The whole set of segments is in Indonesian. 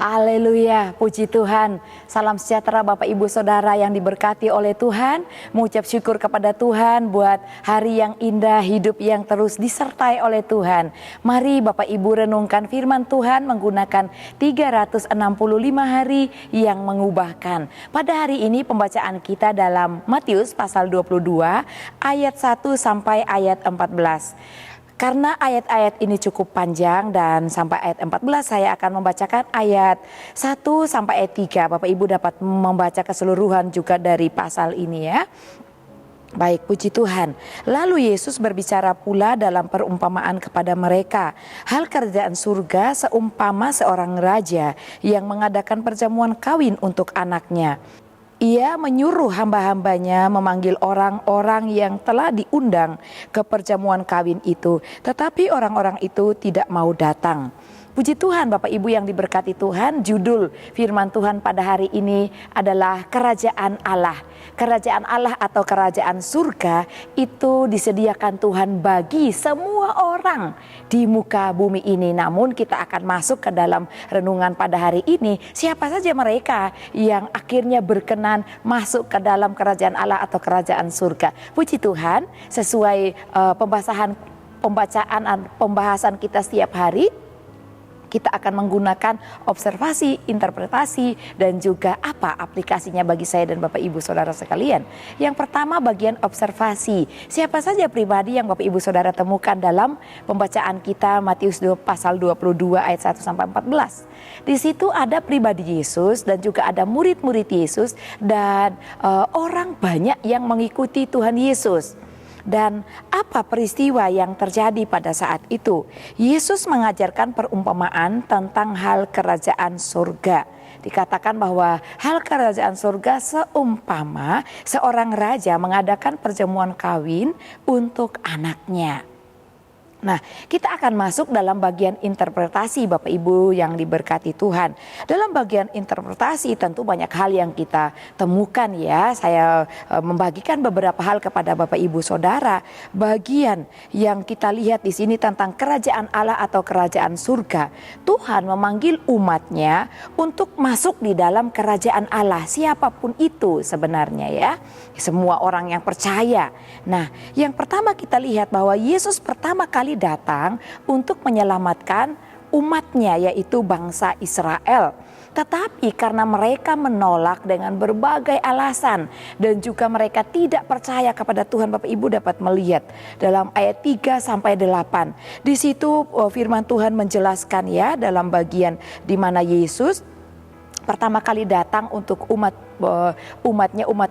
Haleluya, puji Tuhan. Salam sejahtera Bapak Ibu Saudara yang diberkati oleh Tuhan. Mengucap syukur kepada Tuhan buat hari yang indah, hidup yang terus disertai oleh Tuhan. Mari Bapak Ibu renungkan firman Tuhan menggunakan 365 hari yang mengubahkan. Pada hari ini pembacaan kita dalam Matius pasal 22 ayat 1 sampai ayat 14. Karena ayat-ayat ini cukup panjang dan sampai ayat 14 saya akan membacakan ayat 1 sampai ayat 3. Bapak Ibu dapat membaca keseluruhan juga dari pasal ini ya. Baik, puji Tuhan. Lalu Yesus berbicara pula dalam perumpamaan kepada mereka. Hal kerajaan surga seumpama seorang raja yang mengadakan perjamuan kawin untuk anaknya. Ia menyuruh hamba-hambanya memanggil orang-orang yang telah diundang ke perjamuan kawin itu. Tetapi orang-orang itu tidak mau datang. Puji Tuhan Bapak Ibu yang diberkati Tuhan, judul firman Tuhan pada hari ini adalah Kerajaan Allah. Kerajaan Allah atau kerajaan surga itu disediakan Tuhan bagi semua orang di muka bumi ini. Namun kita akan masuk ke dalam renungan pada hari ini. Siapa saja mereka yang akhirnya berkenan masuk ke dalam kerajaan Allah atau kerajaan surga. Puji Tuhan, sesuai pembahasan kita setiap hari, kita akan menggunakan observasi, interpretasi, dan juga apa aplikasinya bagi saya dan Bapak Ibu Saudara sekalian. Yang pertama bagian observasi. Siapa saja pribadi yang Bapak Ibu Saudara temukan dalam pembacaan kita Matius pasal 22 ayat 1 sampai 14. Di situ ada pribadi Yesus dan juga ada murid-murid Yesus dan orang banyak yang mengikuti Tuhan Yesus. Dan apa peristiwa yang terjadi pada saat itu? Yesus mengajarkan perumpamaan tentang hal kerajaan surga. Dikatakan bahwa hal kerajaan surga seumpama seorang raja mengadakan perjamuan kawin untuk anaknya. Nah, kita akan masuk dalam bagian interpretasi Bapak Ibu yang diberkati Tuhan. Dalam bagian interpretasi tentu banyak hal yang kita temukan ya. Saya membagikan beberapa hal kepada Bapak Ibu Saudara. Bagian yang kita lihat di sini tentang kerajaan Allah atau kerajaan surga. Tuhan memanggil umatnya untuk masuk di dalam kerajaan Allah. Siapapun itu sebenarnya ya. Semua orang yang percaya. Nah, yang pertama kita lihat bahwa Yesus pertama kali datang untuk menyelamatkan umatnya yaitu bangsa Israel. Tetapi karena mereka menolak dengan berbagai alasan dan juga mereka tidak percaya kepada Tuhan, Bapak Ibu dapat melihat dalam ayat 3 sampai 8. Di situ firman Tuhan menjelaskan ya dalam bagian di mana Yesus pertama kali datang untuk umat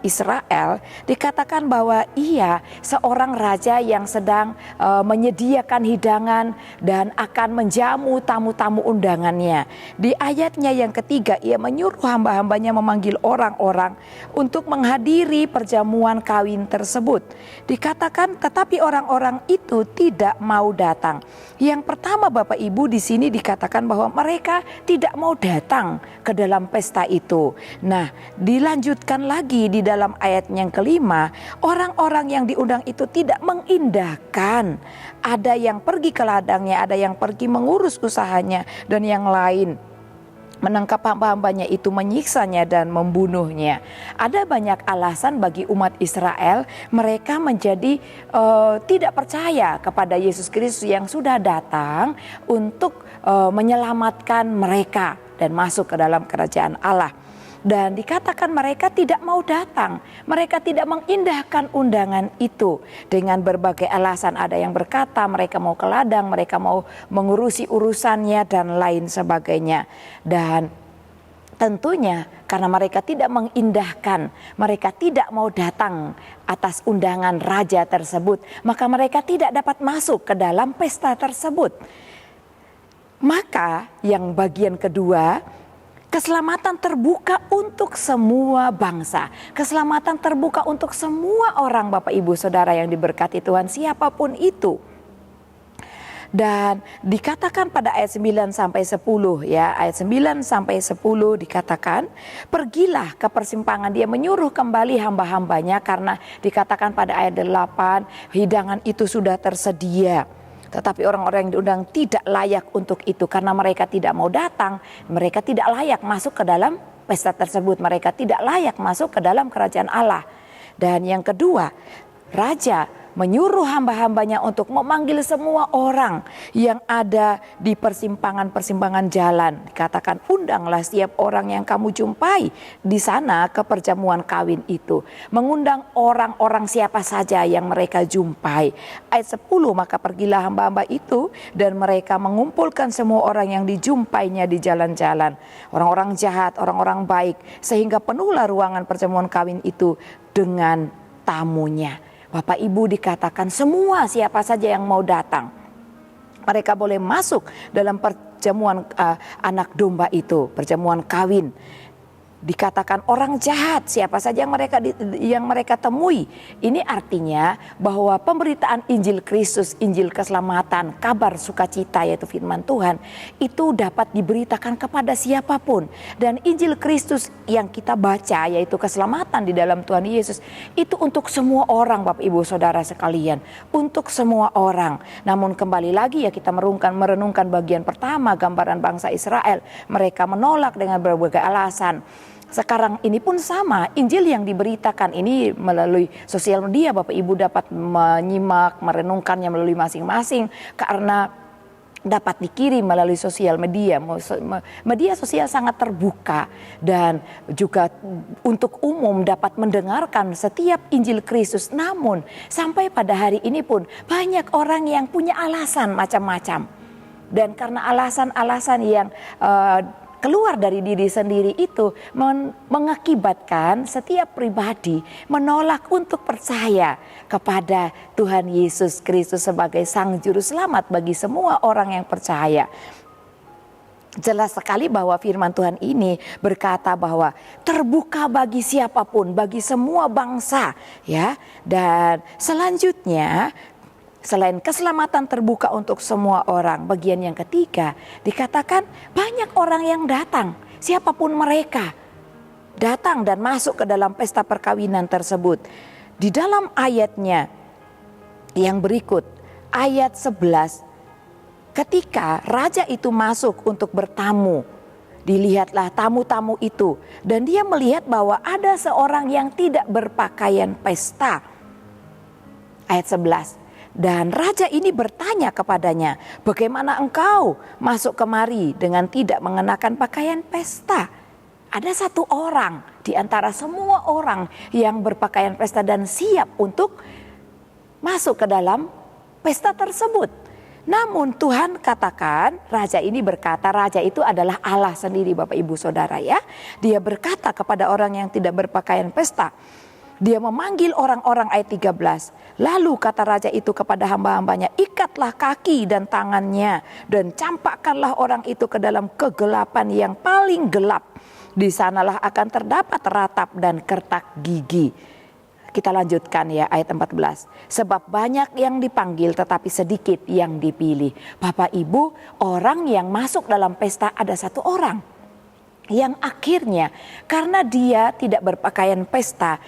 Israel, dikatakan bahwa ia seorang raja yang sedang menyediakan hidangan dan akan menjamu tamu-tamu undangannya. Di ayatnya yang ketiga, ia menyuruh hamba-hambanya memanggil orang-orang untuk menghadiri perjamuan kawin tersebut. Dikatakan tetapi orang-orang itu tidak mau datang. Yang pertama Bapak Ibu di sini dikatakan bahwa mereka tidak mau datang ke dalam pesta itu. Nah, dilanjutkan lagi di dalam ayat yang kelima, orang-orang yang diundang itu tidak mengindahkan. Ada yang pergi ke ladangnya, ada yang pergi mengurus usahanya, dan yang lain menangkap hamba-hambanya itu, menyiksanya dan membunuhnya. Ada banyak alasan bagi umat Israel, mereka menjadi tidak percaya kepada Yesus Kristus yang sudah datang untuk menyelamatkan mereka dan masuk ke dalam kerajaan Allah. Dan dikatakan mereka tidak mau datang, mereka tidak mengindahkan undangan itu dengan berbagai alasan. Ada yang berkata mereka mau ke ladang, mereka mau mengurusi urusannya dan lain sebagainya. Dan tentunya karena mereka tidak mengindahkan, mereka tidak mau datang atas undangan raja tersebut, maka mereka tidak dapat masuk ke dalam pesta tersebut. Maka yang bagian kedua, keselamatan terbuka untuk semua bangsa. Keselamatan terbuka untuk semua orang Bapak Ibu Saudara yang diberkati Tuhan siapapun itu. Dan dikatakan pada ayat 9 sampai 10 ya, ayat 9 sampai 10 dikatakan, pergilah ke persimpangan, dia menyuruh kembali hamba-hambanya karena dikatakan pada ayat 8 hidangan itu sudah tersedia. Tetapi orang-orang yang diundang tidak layak untuk itu karena mereka tidak mau datang, mereka tidak layak masuk ke dalam pesta tersebut, mereka tidak layak masuk ke dalam kerajaan Allah. Dan yang kedua, raja menyuruh hamba-hambanya untuk memanggil semua orang yang ada di persimpangan-persimpangan jalan. Dikatakan, undanglah setiap orang yang kamu jumpai di sana ke perjamuan kawin itu. Mengundang orang-orang siapa saja yang mereka jumpai. Ayat 10, maka pergilah hamba-hamba itu dan mereka mengumpulkan semua orang yang dijumpainya di jalan-jalan. Orang-orang jahat, orang-orang baik, sehingga penuhlah ruangan perjamuan kawin itu dengan tamunya. Bapak Ibu, dikatakan semua siapa saja yang mau datang, mereka boleh masuk dalam perjamuan anak domba itu, perjamuan kawin. Dikatakan orang jahat siapa saja yang mereka temui. Ini artinya bahwa pemberitaan Injil Kristus, Injil keselamatan, kabar sukacita yaitu firman Tuhan, itu dapat diberitakan kepada siapapun. Dan Injil Kristus yang kita baca yaitu keselamatan di dalam Tuhan Yesus, itu untuk semua orang Bapak Ibu Saudara sekalian, untuk semua orang. Namun kembali lagi ya, kita merenungkan bagian pertama, gambaran bangsa Israel. Mereka menolak dengan berbagai alasan. Sekarang ini pun sama, Injil yang diberitakan ini melalui sosial media, Bapak Ibu dapat menyimak, merenungkannya melalui masing-masing karena dapat dikirim melalui sosial media. Media sosial sangat terbuka dan juga untuk umum dapat mendengarkan setiap Injil Kristus. Namun sampai pada hari ini pun banyak orang yang punya alasan macam-macam. Dan karena alasan-alasan yang keluar dari diri sendiri itu mengakibatkan setiap pribadi menolak untuk percaya kepada Tuhan Yesus Kristus sebagai Sang Juru Selamat bagi semua orang yang percaya. Jelas sekali bahwa firman Tuhan ini berkata bahwa terbuka bagi siapapun, bagi semua bangsa, ya. Dan selanjutnya, selain keselamatan terbuka untuk semua orang, bagian yang ketiga dikatakan banyak orang yang datang, siapapun mereka, datang dan masuk ke dalam pesta perkawinan tersebut. Di dalam ayatnya yang berikut, ayat 11, ketika raja itu masuk untuk bertamu, dilihatlah tamu-tamu itu dan dia melihat bahwa ada seorang yang tidak berpakaian pesta. Ayat 11. Dan raja ini bertanya kepadanya, bagaimana engkau masuk kemari dengan tidak mengenakan pakaian pesta? Ada satu orang di antara semua orang yang berpakaian pesta dan siap untuk masuk ke dalam pesta tersebut. Namun Tuhan katakan, raja ini berkata, raja itu adalah Allah sendiri Bapak Ibu Saudara ya. Dia berkata kepada orang yang tidak berpakaian pesta. Dia memanggil orang-orang ayat 13. Lalu kata raja itu kepada hamba-hambanya, ikatlah kaki dan tangannya dan campakkanlah orang itu ke dalam kegelapan yang paling gelap. Di sanalah akan terdapat ratap dan kertak gigi. Kita lanjutkan ya ayat 14. Sebab banyak yang dipanggil tetapi sedikit yang dipilih. Bapak Ibu, orang yang masuk dalam pesta ada satu orang. Yang akhirnya karena dia tidak berpakaian pesta,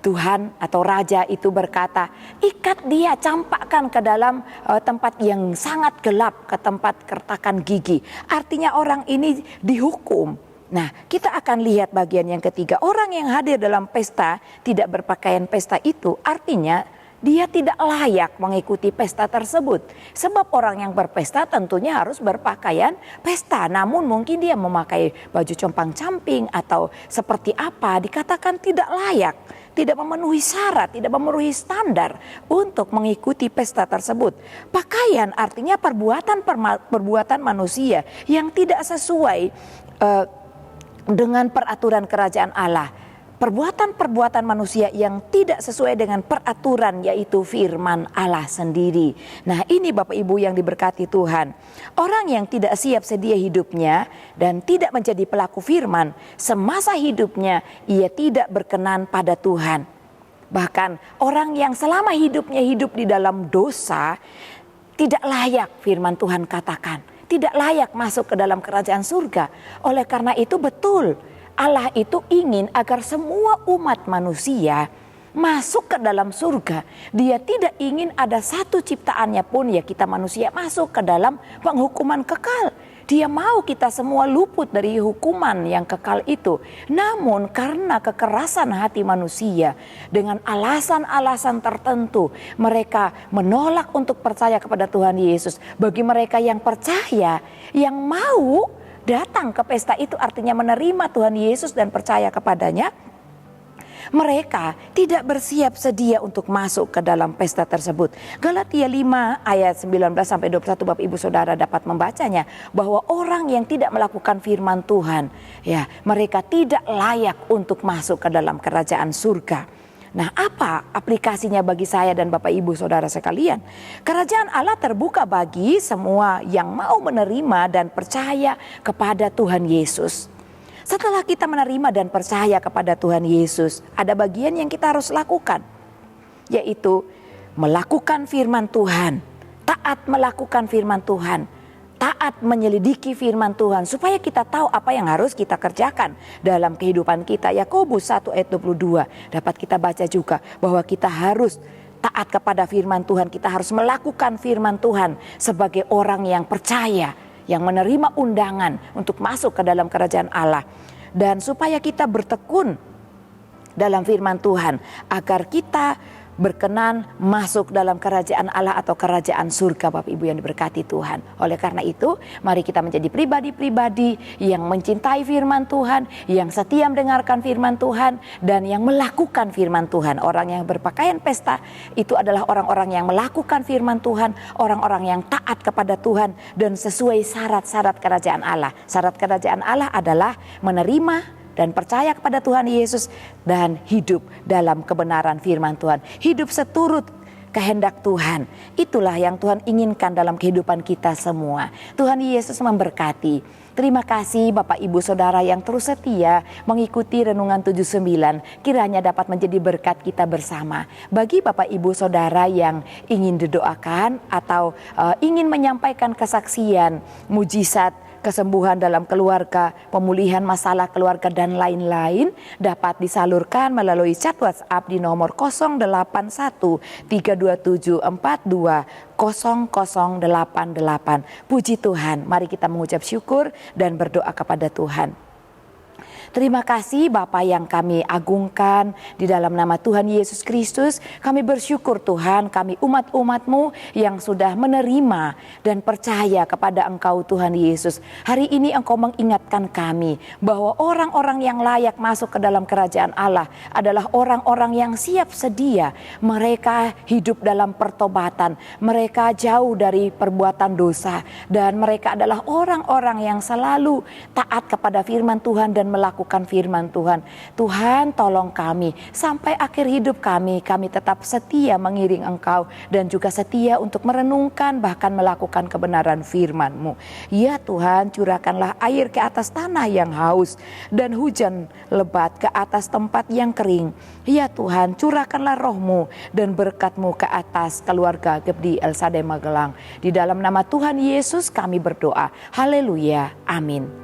Tuhan atau raja itu berkata, ikat dia, campakkan ke dalam tempat yang sangat gelap, ke tempat kertakan gigi. Artinya orang ini dihukum. Nah, kita akan lihat bagian yang ketiga. Orang yang hadir dalam pesta tidak berpakaian pesta itu artinya dia tidak layak mengikuti pesta tersebut. Sebab orang yang berpesta tentunya harus berpakaian pesta. Namun mungkin dia memakai baju compang-camping atau seperti apa, dikatakan tidak layak. Tidak memenuhi syarat, tidak memenuhi standar untuk mengikuti pesta tersebut. Pakaian artinya perbuatan manusia yang tidak sesuai dengan peraturan kerajaan Allah. Perbuatan-perbuatan manusia yang tidak sesuai dengan peraturan yaitu firman Allah sendiri. Nah ini Bapak Ibu yang diberkati Tuhan. Orang yang tidak siap sedia hidupnya dan tidak menjadi pelaku firman, semasa hidupnya ia tidak berkenan pada Tuhan. Bahkan orang yang selama hidupnya hidup di dalam dosa, tidak layak firman Tuhan katakan. Tidak layak masuk ke dalam kerajaan surga. Oleh karena itu betul, Allah itu ingin agar semua umat manusia masuk ke dalam surga. Dia tidak ingin ada satu ciptaannya pun, ya kita manusia, masuk ke dalam penghukuman kekal. Dia mau kita semua luput dari hukuman yang kekal itu. Namun karena kekerasan hati manusia, dengan alasan-alasan tertentu, mereka menolak untuk percaya kepada Tuhan Yesus. Bagi mereka yang percaya, yang mau datang ke pesta itu, artinya menerima Tuhan Yesus dan percaya kepadanya, mereka tidak bersiap sedia untuk masuk ke dalam pesta tersebut. Galatia 5 ayat 19-21 Bapak Ibu Saudara dapat membacanya, bahwa orang yang tidak melakukan firman Tuhan, ya, mereka tidak layak untuk masuk ke dalam kerajaan surga. Nah, apa aplikasinya bagi saya dan Bapak Ibu Saudara sekalian? Kerajaan Allah terbuka bagi semua yang mau menerima dan percaya kepada Tuhan Yesus. Setelah kita menerima dan percaya kepada Tuhan Yesus, ada bagian yang kita harus lakukan, yaitu melakukan firman Tuhan, taat melakukan firman Tuhan, taat menyelidiki firman Tuhan, supaya kita tahu apa yang harus kita kerjakan dalam kehidupan kita. Yakobus 1 ayat 22 dapat kita baca juga, bahwa kita harus taat kepada firman Tuhan, kita harus melakukan firman Tuhan sebagai orang yang percaya, yang menerima undangan untuk masuk ke dalam kerajaan Allah. Dan supaya kita bertekun dalam firman Tuhan, agar kita berkenan masuk dalam kerajaan Allah atau kerajaan surga, Bapak Ibu yang diberkati Tuhan. Oleh karena itu, mari kita menjadi pribadi-pribadi yang mencintai firman Tuhan, yang setia mendengarkan firman Tuhan, dan yang melakukan firman Tuhan. Orang yang berpakaian pesta itu adalah orang-orang yang melakukan firman Tuhan, orang-orang yang taat kepada Tuhan dan sesuai syarat-syarat kerajaan Allah. Syarat kerajaan Allah adalah menerima dan percaya kepada Tuhan Yesus dan hidup dalam kebenaran firman Tuhan. Hidup seturut kehendak Tuhan. Itulah yang Tuhan inginkan dalam kehidupan kita semua. Tuhan Yesus memberkati. Terima kasih Bapak Ibu Saudara yang terus setia mengikuti Renungan 79. Kiranya dapat menjadi berkat kita bersama. Bagi Bapak Ibu Saudara yang ingin didoakan atau ingin menyampaikan kesaksian, mujizat, kesembuhan dalam keluarga, pemulihan masalah keluarga dan lain-lain, dapat disalurkan melalui chat WhatsApp di nomor 081 327 42 0088. Puji Tuhan, mari kita mengucap syukur dan berdoa kepada Tuhan. Terima kasih Bapa yang kami agungkan, di dalam nama Tuhan Yesus Kristus kami bersyukur Tuhan, kami umat-umat-Mu yang sudah menerima dan percaya kepada Engkau Tuhan Yesus. Hari ini Engkau mengingatkan kami bahwa orang-orang yang layak masuk ke dalam kerajaan Allah adalah orang-orang yang siap sedia. Mereka hidup dalam pertobatan, mereka jauh dari perbuatan dosa, dan mereka adalah orang-orang yang selalu taat kepada firman Tuhan dan melakukan firman Tuhan. Tuhan, tolong kami sampai akhir hidup kami tetap setia mengiring Engkau dan juga setia untuk merenungkan bahkan melakukan kebenaran firman-Mu. Ya Tuhan, curahkanlah air ke atas tanah yang haus dan hujan lebat ke atas tempat yang kering. Ya Tuhan, curahkanlah roh-Mu dan berkat-Mu ke atas keluarga Gebdi El Sadai Magelang. Di dalam nama Tuhan Yesus kami berdoa. Haleluya. Amin.